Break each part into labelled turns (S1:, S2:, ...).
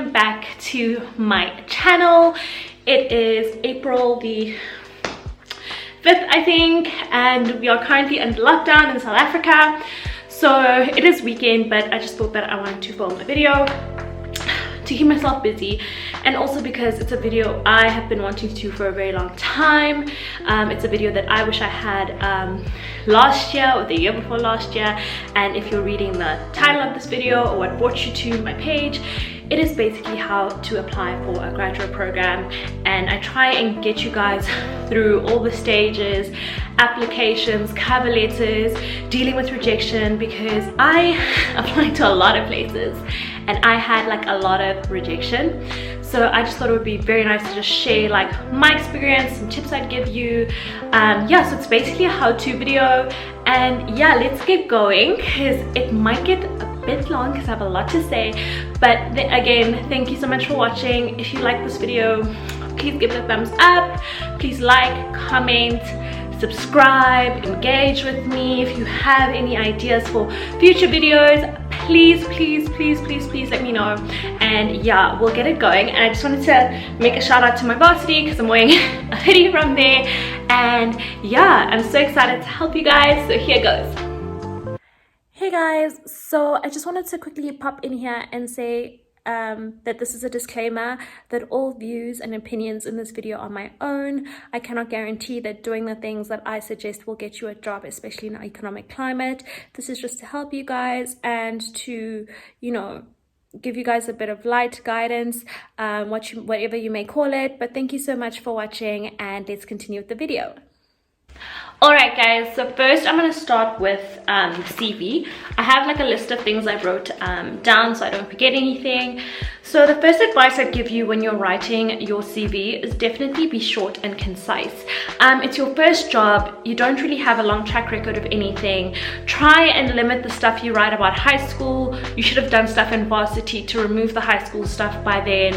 S1: welcome back to my channel. It is April the 5th, I think, and we are currently under lockdown in South Africa. So it is weekend, but I just thought that I wanted to film a video to keep myself busy, and also because it's a video I have been wanting to do for a very long time. It's a video that I wish I had last year or the year before last year, and if you're reading the title of this video or what brought you to my page, it is basically how to apply for a graduate program, and I try and get you guys through all the stages, applications, cover letters, dealing with rejection, because I applied to a lot of places and I had like a lot of rejection. So I just thought it would be very nice to just share like my experience, some tips I'd give you. Yeah, so it's basically a how-to video, and yeah, let's get going because it might get a bit long because I have a lot to say. But again, thank you so much for watching. If you like this video, please give it a thumbs up, please like, comment, subscribe, engage with me. If you have any ideas for future videos, please let me know, and yeah, we'll get it going. And I just wanted to make a shout out to my varsity because I'm wearing a hoodie from there, and yeah, I'm so excited to help you guys, so here goes. Hey guys, so I just wanted to quickly pop in here and say that this is a disclaimer that all views and opinions in this video are my own. I cannot guarantee that doing the things that I suggest will get you a job, especially in our economic climate. This is just to help you guys and to, you know, give you guys a bit of light guidance, whatever you may call it. But thank you so much for watching, and let's continue with the video. Alright guys, so first I'm going to start with CV. I have like a list of things I wrote down so I don't forget anything. So the first advice I'd give you when you're writing your CV is definitely be short and concise. It's your first job, you don't really have a long track record of anything. Try and limit the stuff you write about high school. You should have done stuff in varsity to remove the high school stuff by then.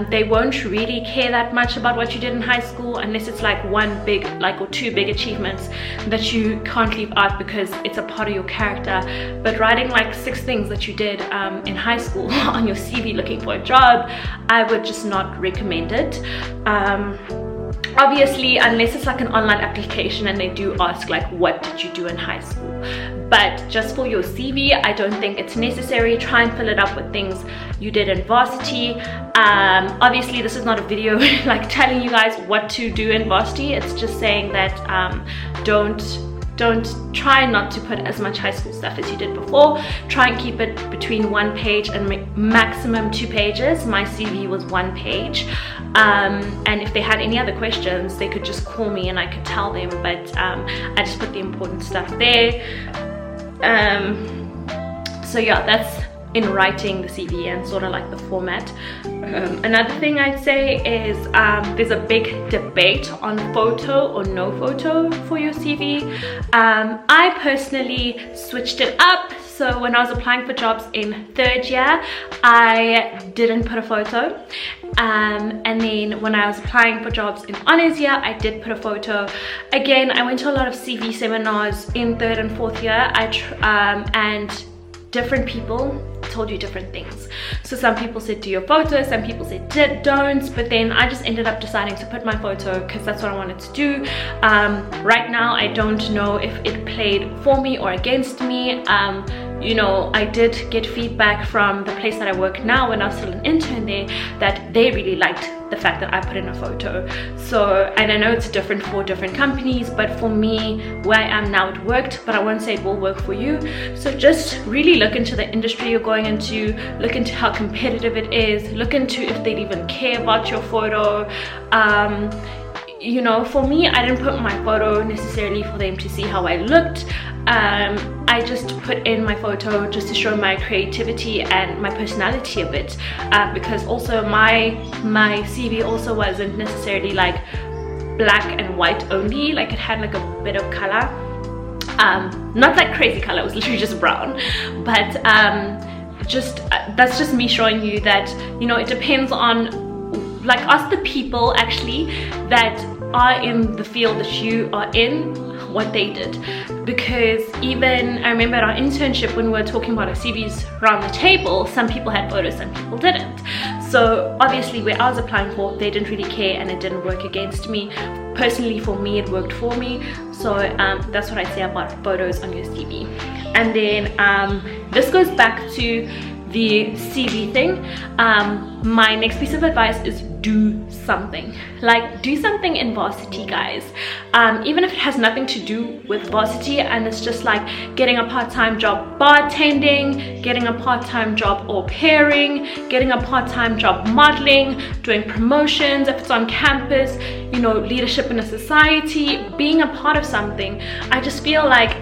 S1: They won't really care that much about what you did in high school unless it's like one big, or two big achievements that you can't leave out because it's a part of your character. But writing like 6 things that you did in high school on your CV looking for a job, I would just not recommend it. Obviously, unless it's like an online application and they do ask like what did you do in high school, but just for your CV, I don't think it's necessary. Try and fill it up with things you did in varsity. Obviously this is not a video like telling you guys what to do in varsity. It's just saying that don't try not to put as much high school stuff as you did before. Try and keep it between 1 page and maximum 2 pages. My CV was 1 page, and if they had any other questions they could just call me and I could tell them, but I just put the important stuff there. So yeah, that's in writing the CV and sort of like the format. Another thing I'd say is there's a big debate on photo or no photo for your CV. I personally switched it up. So when I was applying for jobs in 3rd year, I didn't put a photo. And then when I was applying for jobs in honours year, I did put a photo. Again, I went to a lot of CV seminars in 3rd and 4th year. And different people told you different things. So some people said do your photo, some people said don't, but then I just ended up deciding to put my photo because that's what I wanted to do. Right now I don't know if it played for me or against me. You know, I did get feedback from the place that I work now when I was still an intern there that they really liked the fact that I put in a photo. So, and I know it's different for different companies, but for me, where I am now, it worked, but I won't say it will work for you. So just really look into the industry you're going into, look into how competitive it is, look into if they'd even care about your photo. You know, for me, I didn't put my photo necessarily for them to see how I looked. I just put in my photo just to show my creativity and my personality a bit, because also my CV also wasn't necessarily like black and white only, like it had like a bit of color, not like crazy color, it was literally just brown, but that's just me showing you that, you know, it depends on, like, ask the people actually that are in the field that you are in what they did. Because even I remember at our internship when we were talking about our CVs around the table, some people had photos, some people didn't. So obviously where I was applying for, they didn't really care and it didn't work against me. Personally, for me, it worked for me. So that's what I say about photos on your CV. And then this goes back to the CV thing. My next piece of advice is do something. Like, do something in varsity, guys. Even if it has nothing to do with varsity and it's just like getting a part-time job bartending, getting a part-time job au pairing, getting a part-time job modeling, doing promotions if it's on campus, you know, leadership in a society, being a part of something. I just feel like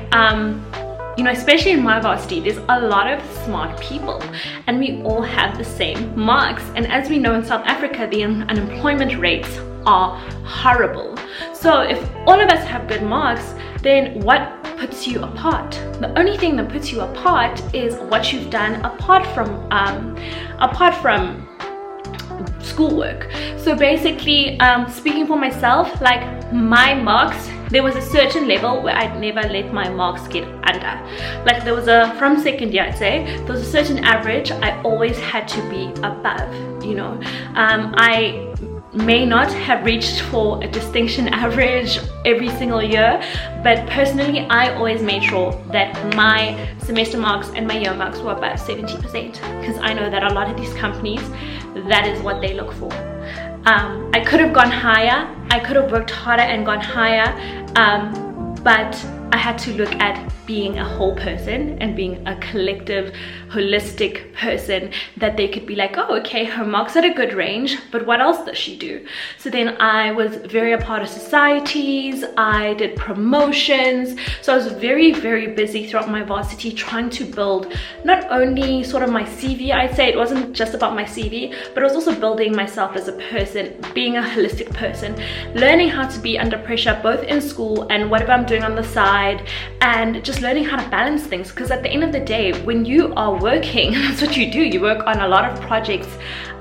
S1: you know, especially in my varsity, there's a lot of smart people and we all have the same marks. And as we know, in South Africa, the unemployment rates are horrible. So if all of us have good marks, then what puts you apart? The only thing that puts you apart is what you've done apart from schoolwork. So basically, speaking for myself, like my marks, there was a certain level where I'd never let my marks get under. Like there was from second year, I'd say, there was a certain average I always had to be above, you know. I may not have reached for a distinction average every single year, but personally I always made sure that my semester marks and my year marks were above 70%, because I know that a lot of these companies, that is what they look for. I could have gone higher, I could have worked harder and gone higher, but I had to look at being a whole person and being a collective, holistic person, that they could be like, oh, okay, her marks at a good range, but what else does she do? So then I was very a part of societies, I did promotions, so I was very, very busy throughout my varsity trying to build not only sort of my CV, I'd say it wasn't just about my CV, but it was also building myself as a person, being a holistic person, learning how to be under pressure both in school and whatever I'm doing on the side, and just learning how to balance things. Because at the end of the day, when you are working, that's what you do, you work on a lot of projects,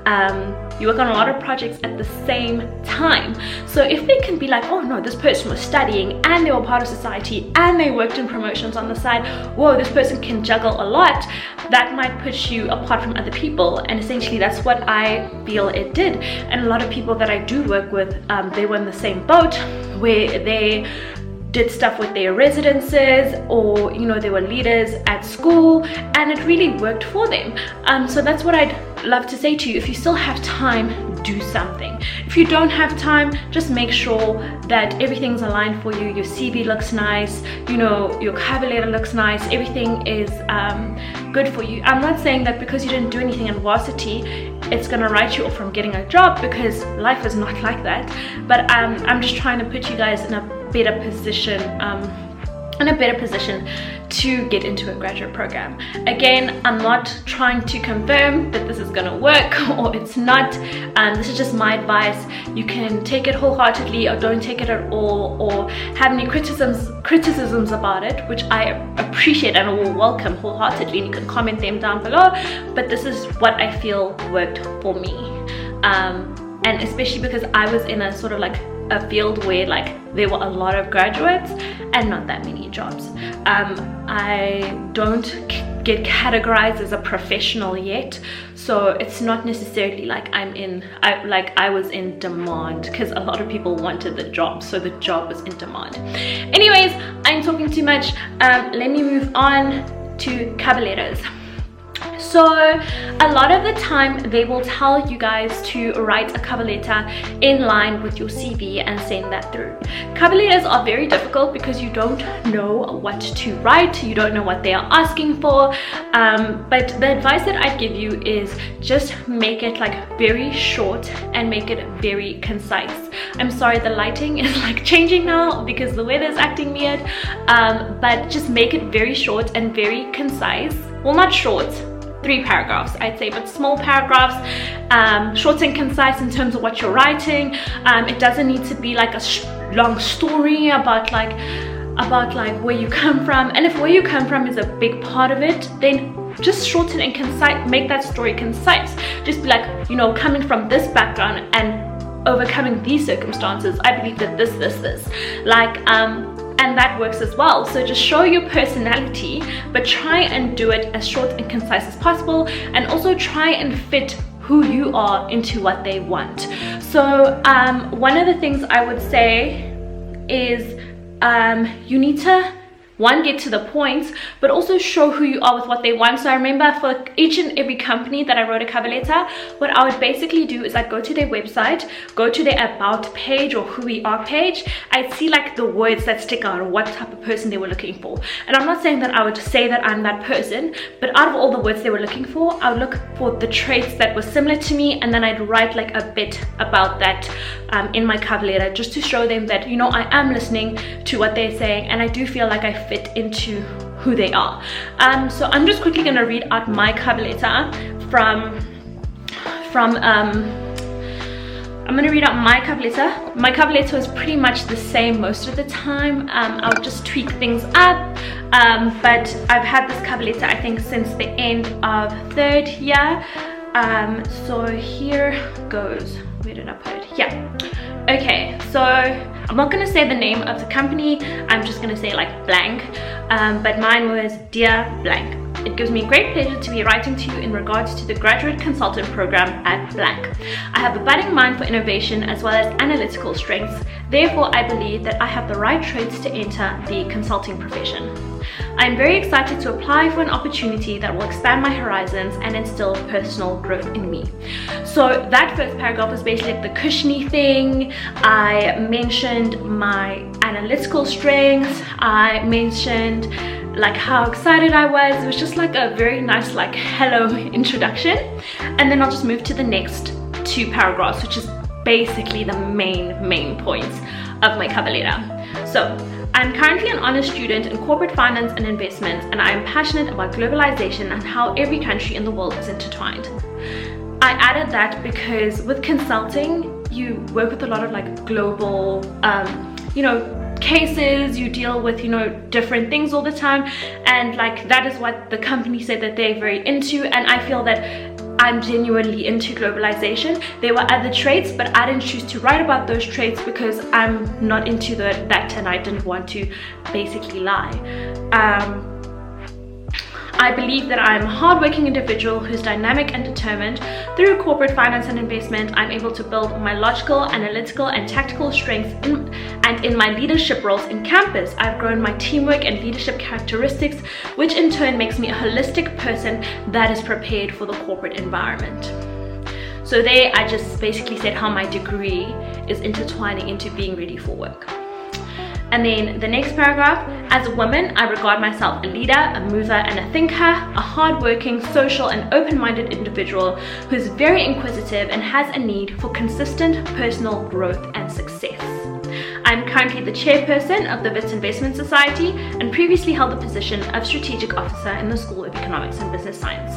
S1: at the same time. So if they can be like, oh no, this person was studying and they were part of society and they worked in promotions on the side, whoa, this person can juggle a lot, that might put you apart from other people. And essentially that's what I feel it did. And a lot of people that I do work with, they were in the same boat, where they did stuff with their residences, or you know, they were leaders at school, and it really worked for them. So that's what I'd love to say to you. If you still have time, do something. If you don't have time, just make sure that everything's aligned for you. Your CV looks nice, you know, your cover letter looks nice, everything is good for you. I'm not saying that because you didn't do anything in varsity, it's gonna write you off from getting a job, because life is not like that. But I'm just trying to put you guys in a better position, to get into a graduate program. Again, I'm not trying to confirm that this is gonna work or it's not. This is just my advice. You can take it wholeheartedly or don't take it at all, or have any criticisms about it, which I appreciate and will welcome wholeheartedly, and you can comment them down below. But this is what I feel worked for me, and especially because I was in a sort of like a field where like there were a lot of graduates and not that many jobs. I don't get categorized as a professional yet, so it's not necessarily like I was in demand, because a lot of people wanted the job, so the job was in demand. Anyways, I'm talking too much. Let me move on to cover letters. So a lot of the time they will tell you guys to write a cover letter in line with your CV and send that through. Cover letters are very difficult because you don't know what to write, you don't know what they are asking for, but the advice that I'd give you is just make it like very short and make it very concise. I'm sorry, the lighting is like changing now because the weather is acting weird, but just make it very short and very concise. Well, not short, 3 paragraphs I'd say, but small paragraphs, short and concise in terms of what you're writing. It doesn't need to be like a long story about like where you come from, and if where you come from is a big part of it, then just shorten and concise, make that story concise. Just be like, you know, coming from this background and overcoming these circumstances, I believe that this, like, and that works as well. So just show your personality, but try and do it as short and concise as possible, and also try and fit who you are into what they want. So one of the things I would say is you need to get to the point, but also show who you are with what they want. So I remember for each and every company that I wrote a cover letter, what I would basically do is I'd go to their website, go to their about page or who we are page. I'd see like the words that stick out or what type of person they were looking for. And I'm not saying that I would say that I'm that person, but out of all the words they were looking for, I would look for the traits that were similar to me, and then I'd write like a bit about that in my cover letter, just to show them that, you know, I am listening to what they're saying and I do feel like I fit into who they are. So I'm just quickly going to read out my cover letter I'm going to read out my cover letter. My cover letter is pretty much the same most of the time. I'll just tweak things up, but I've had this cover letter I think since the end of 3rd year. So here goes. Where did I put it? Yeah. Okay, so I'm not going to say the name of the company, I'm just going to say like blank, but mine was Dear Blank. It gives me great pleasure to be writing to you in regards to the graduate consultant program at blank. I have a budding mind for innovation as well as analytical strengths. Therefore, I believe that I have the right traits to enter the consulting profession. I am very excited to apply for an opportunity that will expand my horizons and instill personal growth in me. So that first paragraph was basically like the cushiony thing. I mentioned my analytical strengths. I mentioned like how excited I was. It was just like a very nice like hello introduction. And then I'll just move to the next 2 paragraphs, which is basically the main points of my cover letter. So I'm currently an honors student in corporate finance and investments, and I am passionate about globalization and how every country in the world is intertwined. I added that because with consulting, you work with a lot of like global, you know, cases, you deal with, you know, different things all the time, and like that is what the company said that they're very into, and I feel that I'm genuinely into globalization. There were other traits, but I didn't choose to write about those traits because I'm not into that, and I didn't want to basically lie. I believe that I'm a hardworking individual who's dynamic and determined. Through corporate finance and investment, I'm able to build my logical, analytical, and tactical strengths in my leadership roles in campus. I've grown my teamwork and leadership characteristics, which in turn makes me a holistic person that is prepared for the corporate environment. So there, I just basically said how my degree is intertwining into being ready for work. And then the next paragraph, as a woman, I regard myself a leader, a mover, and a thinker, a hardworking, social, and open-minded individual who is very inquisitive and has a need for consistent personal growth and success. I'm currently the chairperson of the Wits Investment Society and previously held the position of strategic officer in the School of Economics and Business Science.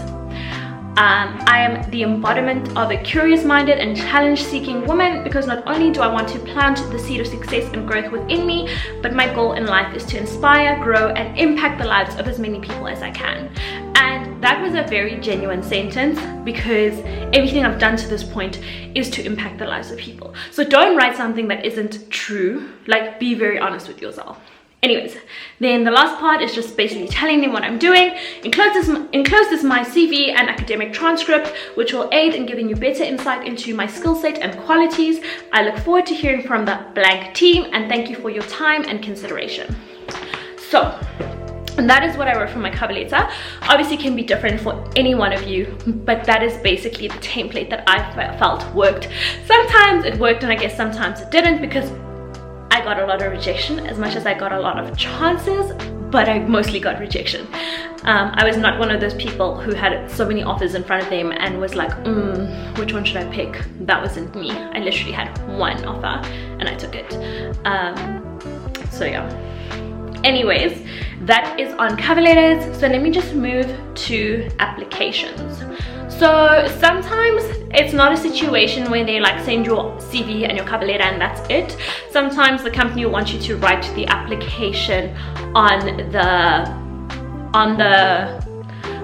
S1: I am the embodiment of a curious-minded and challenge-seeking woman, because not only do I want to plant the seed of success and growth within me, but my goal in life is to inspire, grow, and impact the lives of as many people as I can. And that was a very genuine sentence, because everything I've done to this point is to impact the lives of people. So don't write something that isn't true. Like, be very honest with yourself. Anyways, then the last part is just basically telling them what I'm doing. Enclosed is my CV and academic transcript, which will aid in giving you better insight into my skill set and qualities. I look forward to hearing from the blank team, and thank you for your time and consideration. So, and that is what I wrote for my cover letter. Obviously, it can be different for any one of you, but that is basically the template that I felt worked. Sometimes it worked, and I guess sometimes it didn't, because I got a lot of rejection as much as I got a lot of chances, but I mostly got rejection. I was not one of those people who had so many offers in front of them and was like, which one should I pick? That wasn't me. I literally had one offer and I took it. So yeah. Anyways, that is on cover letters. So let me just move to applications. So sometimes it's not a situation where they like send your CV and your cover letter and that's it. Sometimes the company will want you to write the application on the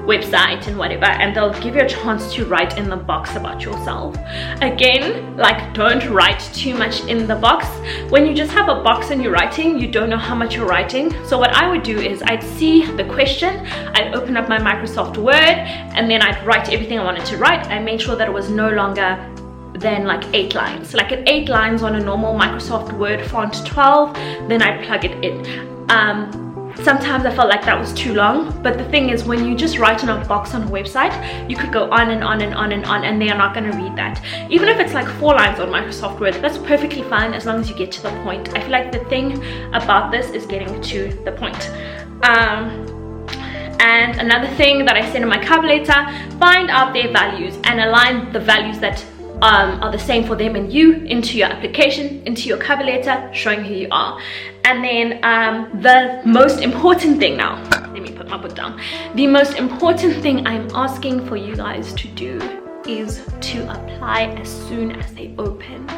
S1: website and whatever, and they'll give you a chance to write in the box about yourself. Again, like, don't write too much in the box. When you just have a box and you're writing, you don't know how much you're writing. So what I would do is I'd see the question, I'd open up my Microsoft Word, and then I'd write everything I wanted to write. I made sure that it was no longer than like 8 lines. Like at 8 lines on a normal Microsoft Word font 12, then I'd plug it in. Sometimes I felt like that was too long, but the thing is, when you just write in a box on a website, you could go on and on and on and on, and they are not going to read that. Even if it's like 4 lines on Microsoft Word, that's perfectly fine as long as you get to the point. I feel like the thing about this is getting to the point. And another thing that I said in my cover letter, find out their values and align the values that are the same for them and you into your application, into your cover letter, showing who you are. And then the most important thing now, let me put my book down. The most important thing I'm asking for you guys to do is to apply as soon as they open.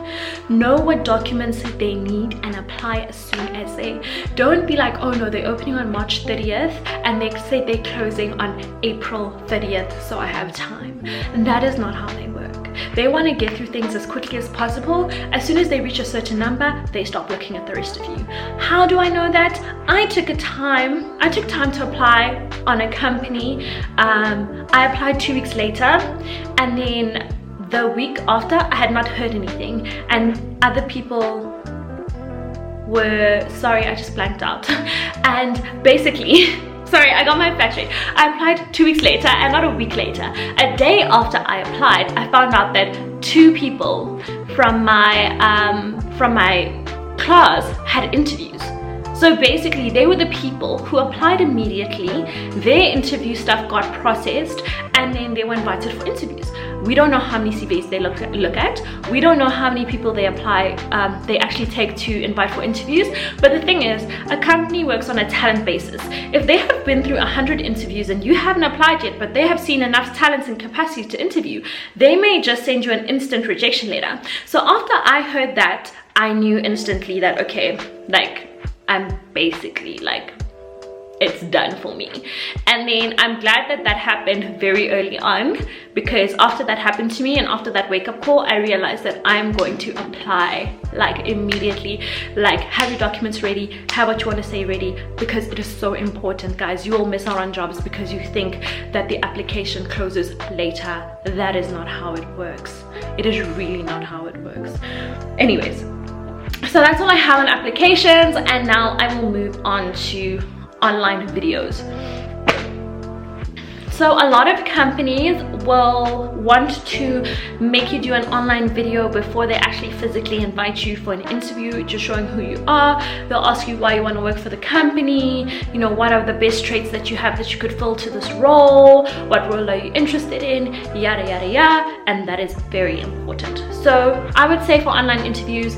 S1: Know what documents they need and apply as soon as they. Don't be like, oh no, they're opening on March 30th and they say they're closing on April 30th, so I have time. And that is not how they work. They want to get through things as quickly as possible. As soon as they reach a certain number, they stop looking at the rest of you. How do I know that? I took time to apply on a company. I applied 2 weeks later, and then the week after I had not heard anything, and other people were, sorry, I just blanked out. And basically, sorry, I got my facts straight. I applied 2 weeks later and not a week later. A day after I applied, I found out that 2 people from my class had interviews. So basically, they were the people who applied immediately, their interview stuff got processed, and then they were invited for interviews. We don't know how many CVs they look at. We don't know how many people they actually take to invite for interviews. But the thing is, a company works on a talent basis. If they have been through 100 interviews and you haven't applied yet, but they have seen enough talents and capacity to interview, they may just send you an instant rejection letter. So after I heard that, I knew instantly that, okay, like, I'm basically like, it's done for me. And then I'm glad that that happened very early on, because after that happened to me and after that wake-up call, I realized that I'm going to apply like immediately. Like, have your documents ready, have what you want to say ready, because it is so important, guys. You will miss out on jobs because you think that the application closes later. That is not how it works. It is really not how it works. Anyways, so that's all I have on applications, and now I will move on to online videos. So a lot of companies will want to make you do an online video before they actually physically invite you for an interview, just showing who you are. They'll ask you why you want to work for the company, you know, what are the best traits that you have that you could fill to this role, what role are you interested in, yada yada yada, and that is very important. So I would say for online interviews,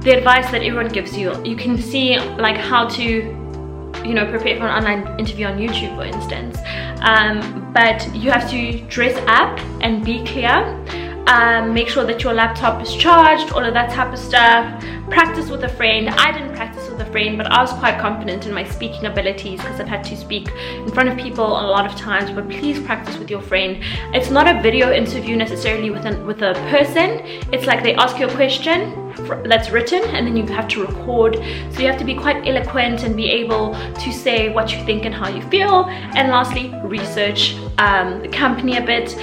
S1: the advice that everyone gives you, you can see like how to, you know, prepare for an online interview on YouTube, for instance. But you have to dress up and be clear. Make sure that your laptop is charged, all of that type of stuff. Practice with a friend. I didn't practice with a friend, but I was quite confident in my speaking abilities because I've had to speak in front of people a lot of times. But please practice with your friend. It's not a video interview necessarily with a person. It's like they ask you a question that's written and then you have to record, so you have to be quite eloquent and be able to say what you think and how you feel. And lastly, research the company a bit,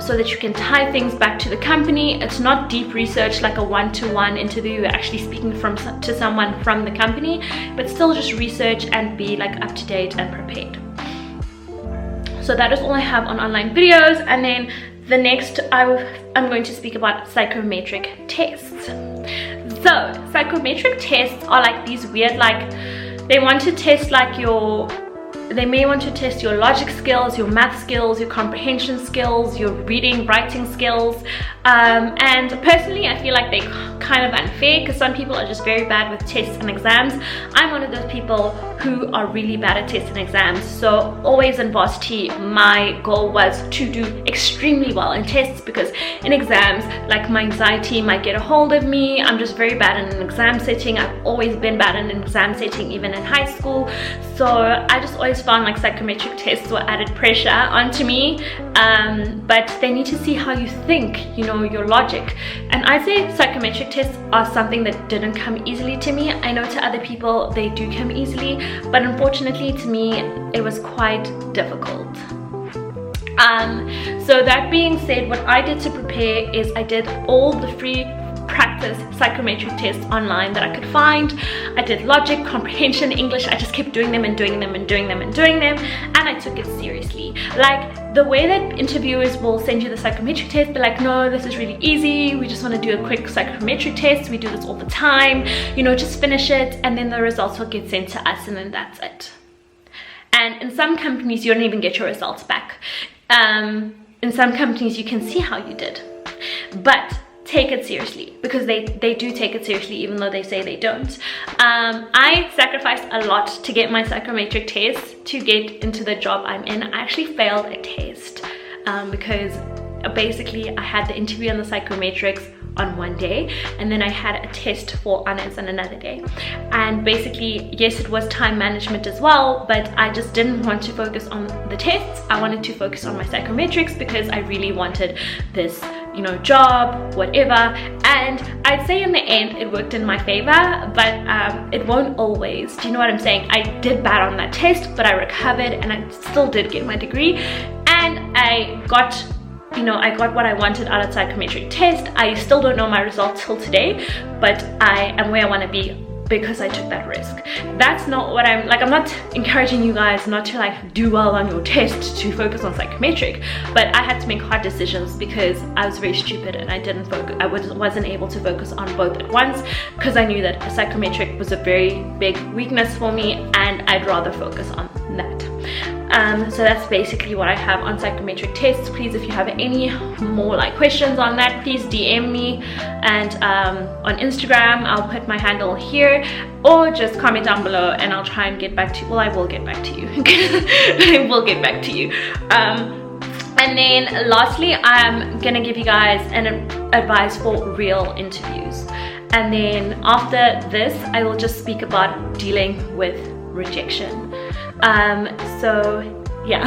S1: so that you can tie things back to the company. It's not deep research like a one-to-one interview, you're actually speaking to someone from the company, but still just research and be like up to date and prepared. So that is all I have on online videos. And then the next I'm going to speak about psychometric tests. So psychometric tests are like these weird, like they want to test like they may want to test your logic skills, your math skills, your comprehension skills, your reading, writing skills. And personally, I feel like they're kind of unfair because some people are just very bad with tests and exams. I'm one of those people who are really bad at tests and exams. So always in varsity, my goal was to do extremely well in tests, because in exams, like my anxiety might get a hold of me. I'm just very bad in an exam setting. I've always been bad in an exam setting, even in high school. So I just always just found like psychometric tests were added pressure onto me, but they need to see how you think, you know, your logic. And I'd say psychometric tests are something that didn't come easily to me. I know to other people they do come easily, but unfortunately to me it was quite difficult. So that being said, what I did to prepare is I did all the free practice psychometric tests online that I could find. I did logic, comprehension, English. I just kept doing them and doing them and doing them and doing them, and I took it seriously. Like the way that interviewers will send you the psychometric test, they're like, no, this is really easy, we just want to do a quick psychometric test, we do this all the time, you know, just finish it and then the results will get sent to us and then that's it. And in some companies you don't even get your results back. In some companies you can see how you did, but take it seriously, because they do take it seriously even though they say they don't. I sacrificed a lot to get my psychometric test to get into the job I'm in. I actually failed a test because basically I had the interview on the psychometrics on one day and then I had a test for honors on another day, and basically yes, it was time management as well, but I just didn't want to focus on the tests. I wanted to focus on my psychometrics because I really wanted this, you know, job, whatever. And I'd say in the end it worked in my favor, but it won't always. Do you know what I'm saying? I did bad on that test, but I recovered and I still did get my degree, and I got, you know, I got what I wanted out of the psychometric test. I still don't know my results till today, but I am where I want to be because I took that risk. That's not what I'm not encouraging you guys not to like do well on your test to focus on psychometric, but I had to make hard decisions because I was very stupid and I didn't focus. I wasn't able to focus on both at once because I knew that a psychometric was a very big weakness for me and I'd rather focus on that. So that's basically what I have on psychometric tests. Please, if you have any more like questions on that, please DM me, and on Instagram I'll put my handle here, or just comment down below and I'll try and get back to you. Well, I will get back to you. I will get back to you. And then lastly, I'm gonna give you guys an advice for real interviews, and then after this I will just speak about dealing with rejection. So yeah.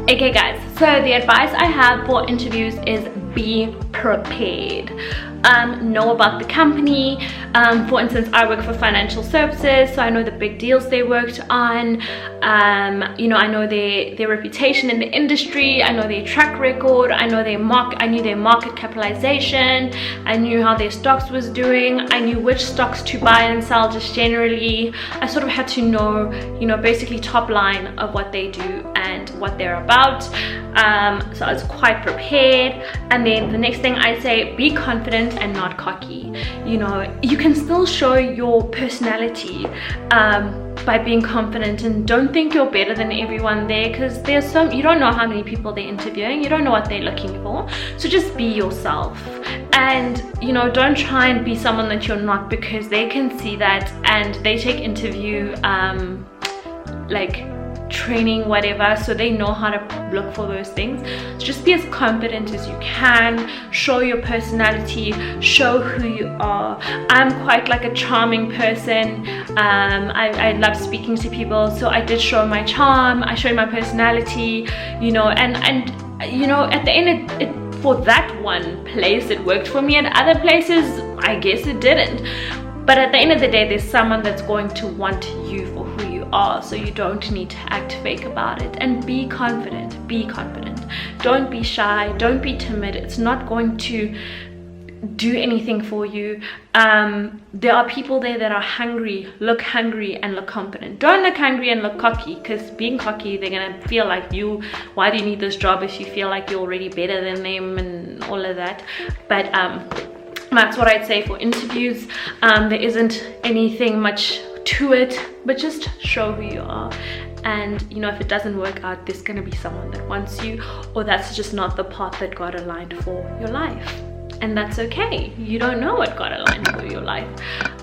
S1: Okay guys, so the advice I have for interviews is be prepared. Know about the company. For instance, I work for financial services, so I know the big deals they worked on. You know, I know their reputation in the industry. I know their track record. I knew their market capitalization. I knew how their stocks was doing. I knew which stocks to buy and sell just generally. I sort of had to know, you know, basically top line of what they do and what they're about. So I was quite prepared. And then the next thing I say, be confident and not cocky. You know, you can still show your personality by being confident, and don't think you're better than everyone there, because you don't know how many people they're interviewing, you don't know what they're looking for. So just be yourself, and you know, don't try and be someone that you're not, because they can see that and they take interview like training, whatever, so they know how to look for those things. So just be as confident as you can, show your personality, show who you are. I'm quite like a charming person. I love speaking to people, so I did show my charm, I showed my personality, you know, and you know, at the end for that one place it worked for me, and other places I guess it didn't. But at the end of the day, there's someone that's going to want you for who you are, so you don't need to act fake about it. And be confident, be confident. Don't be shy, don't be timid. It's not going to do anything for you. There are people there that are hungry, look hungry and look confident. Don't look hungry and look cocky, because being cocky, they're gonna feel like why do you need this job if you feel like you're already better than them and all of that. But that's what I'd say for interviews. There isn't anything much to it, but just show who you are. And you know, if it doesn't work out, there's gonna be someone that wants you, or that's just not the path that God aligned for your life, and that's okay. You don't know what God aligned for your life.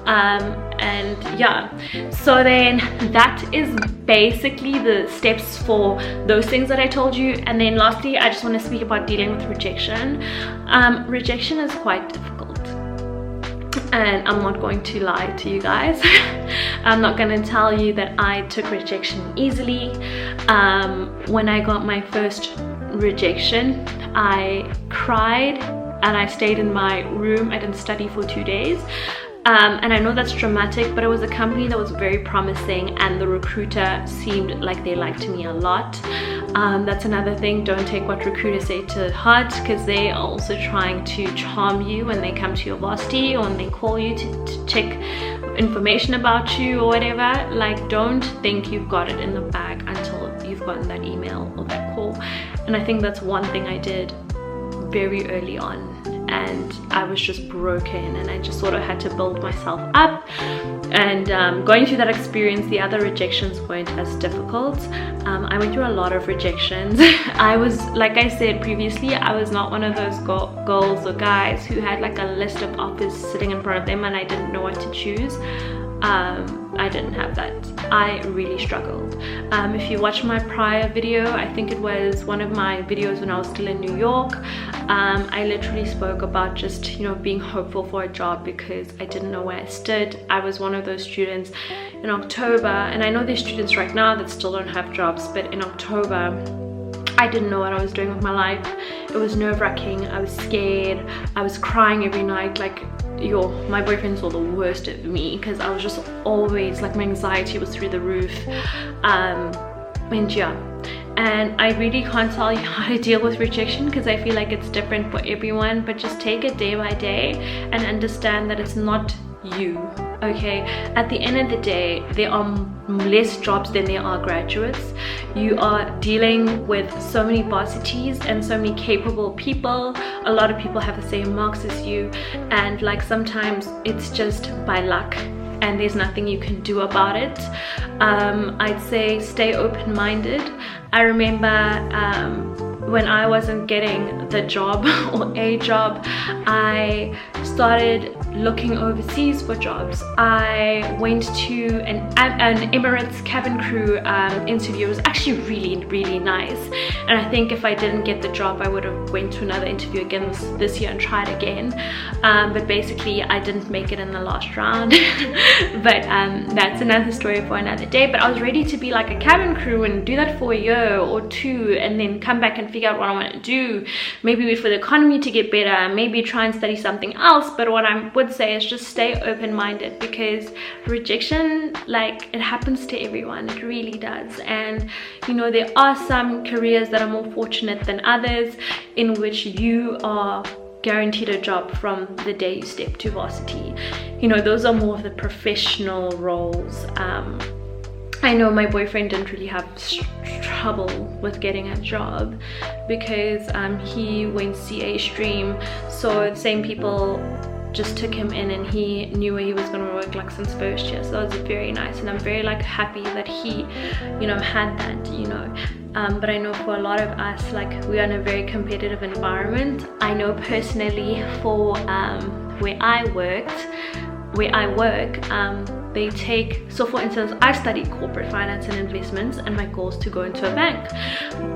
S1: And yeah, so then that is basically the steps for those things that I told you. And then lastly, I just want to speak about dealing with rejection. Rejection is quite difficult. And I'm not going to lie to you guys. I'm not going to tell you that I took rejection easily. When I got my first rejection, I cried and I stayed in my room. I didn't study for 2 days. And I know that's dramatic, but it was a company that was very promising and the recruiter seemed like they liked me a lot. That's another thing, don't take what recruiters say to heart, because they are also trying to charm you when they come to your varsity or when they call you to check information about you or whatever. Like, don't think you've got it in the bag until you've gotten that email or that call. And I think that's one thing I did very early on, and I was just broken, and I just sort of had to build myself up. And going through that experience, the other rejections weren't as difficult. I went through a lot of rejections. I was, like I said previously, I was not one of those girls or guys who had like a list of offers sitting in front of them and I didn't know what to choose. I didn't have that. I really struggled. If you watch my prior video, I think it was one of my videos when I was still in New York, I literally spoke about just, you know, being hopeful for a job because I didn't know where I stood. I was one of those students in October, and I know there's students right now that still don't have jobs, but in October I didn't know what I was doing with my life. It was nerve-wracking. I was scared. I was crying every night. Like, my boyfriend saw the worst of me because I was just always like, my anxiety was through the roof. And yeah, and I really can't tell you how to deal with rejection because I feel like it's different for everyone, but just take it day by day and understand that it's not you. Okay, at the end of the day, there are less jobs than there are graduates. You are dealing with so many varsities and so many capable people. A lot of people have the same marks as you, and like sometimes it's just by luck and there's nothing you can do about it. I'd say stay open-minded. I remember when I wasn't getting the job or a job, I started looking overseas for jobs. I went to an Emirates cabin crew interview. It was actually really nice, and I think if I didn't get the job I would have went to another interview again this year and tried again, but basically I didn't make it in the last round. But that's another story for another day. But I was ready to be like a cabin crew and do that for a year or two and then come back and figure out what I want to do, maybe wait for the economy to get better, maybe try and study something else. But what I would say is just stay open-minded, because rejection, like, it happens to everyone. It really does. And you know, there are some careers that are more fortunate than others, in which you are guaranteed a job from the day you step to varsity. You know, those are more of the professional roles. I know my boyfriend didn't really have trouble with getting a job because he went CA stream, so the same people just took him in and he knew where he was going to work like since first year. So that was very nice, and I'm very like happy that he, you know, had that, you know. But I know for a lot of us, like, we are in a very competitive environment. I know personally for where I work, they take, so for instance, I studied corporate finance and investments and my goal is to go into a bank,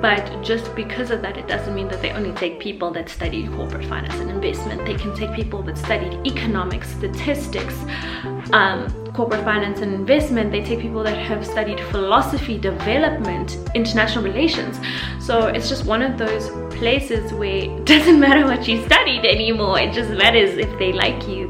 S1: but just because of that, it doesn't mean that they only take people that studied corporate finance and investment. They can take people that studied economics, statistics, corporate finance and investment. They take people that have studied philosophy, development, international relations. So it's just one of those places where it doesn't matter what you studied anymore, it just matters if they like you.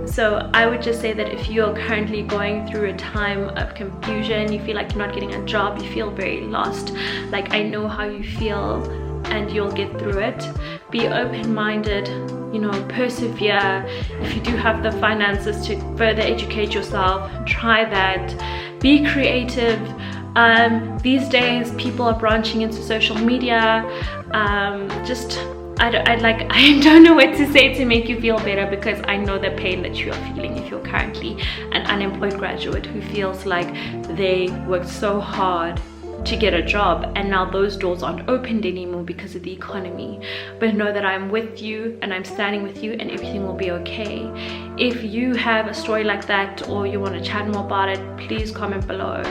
S1: So I would just say that if you're currently going through a time of confusion, you feel like you're not getting a job, you feel very lost, like, I know how you feel, and you'll get through it. Be open-minded, you know, persevere. If you do have the finances to further educate yourself, try that. Be creative. These days people are branching into social media. I don't know what to say to make you feel better, because I know the pain that you are feeling if you're currently an unemployed graduate who feels like they worked so hard to get a job and now those doors aren't opened anymore because of the economy. But know that I'm with you and I'm standing with you, and everything will be okay. If you have a story like that or you want to chat more about it, please comment below.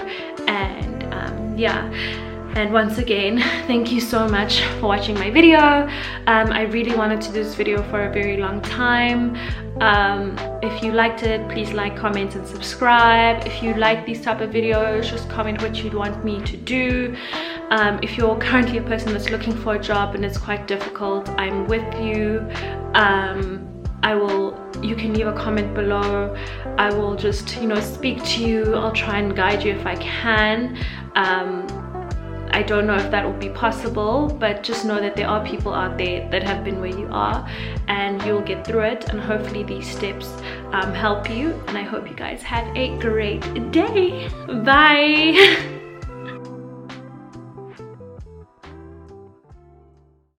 S1: And yeah, and once again, thank you so much for watching my video. I really wanted to do this video for a very long time. If you liked it, please like, comment and subscribe. If you like these type of videos, just comment what you'd want me to do. If you're currently a person that's looking for a job and it's quite difficult, I'm with you. You can leave a comment below. I will just, you know, speak to you. I'll try and guide you if I can. I don't know if that will be possible, but just know that there are people out there that have been where you are, and you'll get through it, and hopefully these steps help you. And I hope you guys have a great day. Bye.